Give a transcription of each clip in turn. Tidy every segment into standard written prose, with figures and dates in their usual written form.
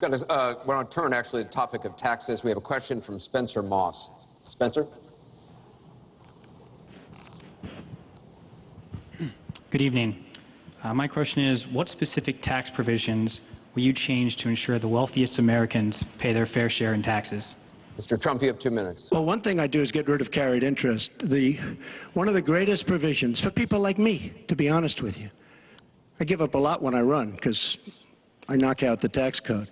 We're on turn, actually, the topic of taxes. We have a question from Spencer Moss. Spencer? Good evening. My question is, what specific tax provisions will you change to ensure the wealthiest Americans pay their fair share in taxes? Mr. Trump, you have 2 minutes. Well, one thing I do is get rid of carried interest. One of the greatest provisions for people like me, to be honest with you. I give up a lot when I run because I knock out the tax code.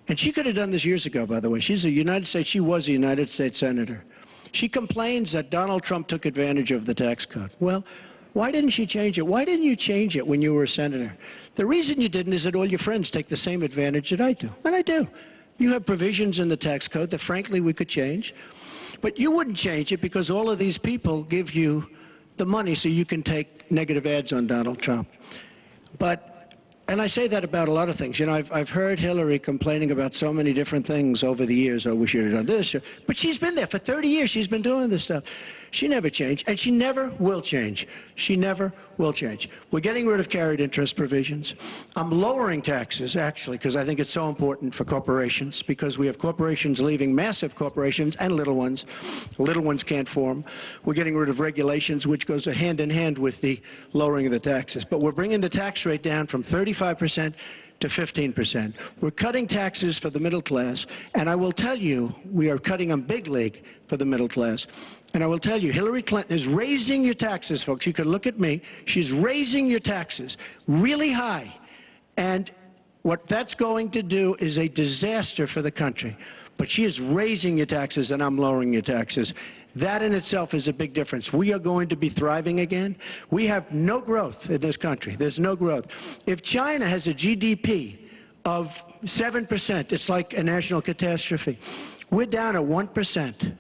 And she could have done this years ago, by the way. She was a United States senator. She complains that Donald Trump took advantage of the tax code. Well, why didn't she change it? Why didn't you change it when you were a senator? The reason you didn't is that all your friends take the same advantage that I do. And I do. You have provisions in the tax code that, frankly, we could change. But you wouldn't change it because all of these people give you the money so you can take negative ads on Donald Trump. And I say that about a lot of things. You know, I've heard Hillary complaining about so many different things over the years. Oh, we should have done this. But she's been there for 30 years. She's been doing this stuff. She never changed, and she never will change. She never will change. We're getting rid of carried interest provisions. I'm lowering taxes, actually, because I think it's so important for corporations, because we have corporations leaving, massive corporations and little ones. Little ones can't form. We're getting rid of regulations, which goes hand in hand with the lowering of the taxes. But we're bringing the tax rate down from 35% to 15%. We're cutting taxes for the middle class, and I will tell you, we are cutting them big league for the middle class. And I will tell you, Hillary Clinton is raising your taxes, folks. You can look at me. She's raising your taxes really high. And what that's going to do is a disaster for the country. But she is raising your taxes, and I'm lowering your taxes. That in itself is a big difference. We are going to be thriving again. We have no growth in this country. There's no growth. If China has a GDP of 7%, it's like a national catastrophe. We're down at 1%.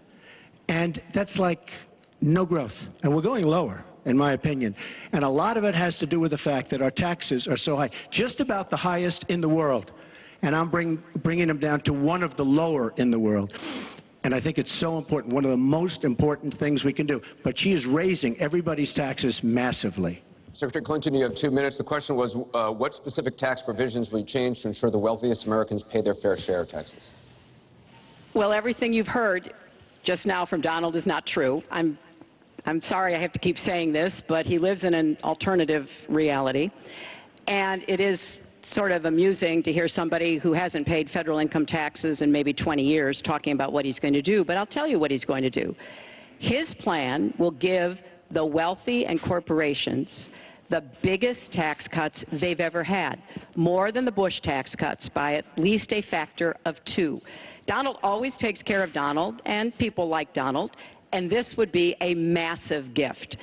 And that's like no growth. And we're going lower, in my opinion. And a lot of it has to do with the fact that our taxes are so high, just about the highest in the world. And I'm bringing them down to one of the lower in the world. And I think it's so important, one of the most important things we can do. But she is raising everybody's taxes massively. Secretary Clinton, you have 2 minutes. The question was, what specific tax provisions will you change to ensure the wealthiest Americans pay their fair share of taxes? Well, everything you've heard just now from Donald is not true. I'm sorry I have to keep saying this, but he lives in an alternative reality. And it is sort of amusing to hear somebody who hasn't paid federal income taxes in maybe 20 years talking about what he's going to do. But I'll tell you what he's going to do. His plan will give the wealthy and corporations the biggest tax cuts they've ever had, more than the Bush tax cuts by at least a factor of 2. Donald always takes care of Donald and people like Donald, and this would be a massive gift.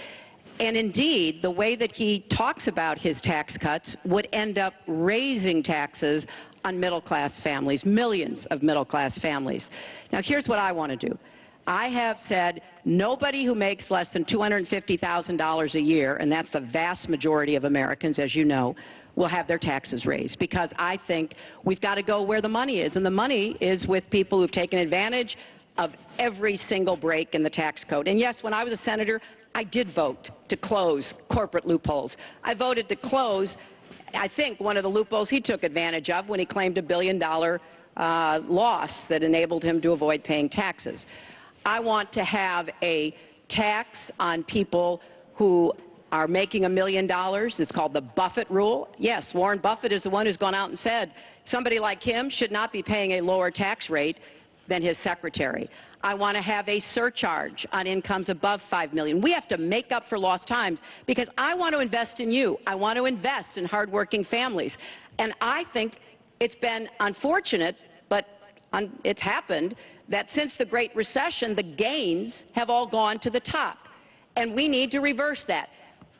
And indeed, the way that he talks about his tax cuts would end up raising taxes on middle-class families, millions of middle-class families. Now, here's what I want to do. I have said nobody who makes less than $250,000 a year, and that's the vast majority of Americans, as you know, will have their taxes raised, because I think we've got to go where the money is, and the money is with people who've taken advantage of every single break in the tax code. And yes, when I was a senator, I did vote to close corporate loopholes. I voted to close, I think, one of the loopholes he took advantage of when he claimed $1 billion loss that enabled him to avoid paying taxes. I want to have a tax on people who are making $1 million. It's called the Buffett rule. Yes, Warren Buffett is the one who's gone out and said somebody like him should not be paying a lower tax rate than his secretary. I want to have a surcharge on incomes above $5 million. We have to make up for lost times, because I want to invest in you. I want to invest in hardworking families. And I think it's been unfortunate, but it's happened, that since the Great Recession, the gains have all gone to the top. And we need to reverse that.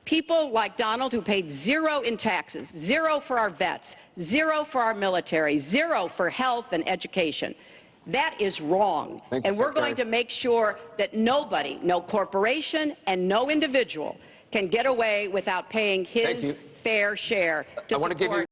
People like Donald, who paid 0 in taxes, 0 for our vets, 0 for our military, 0 for health and education. That is wrong. And we're going to make sure that nobody, no corporation and no individual, can get away without paying his fair share to support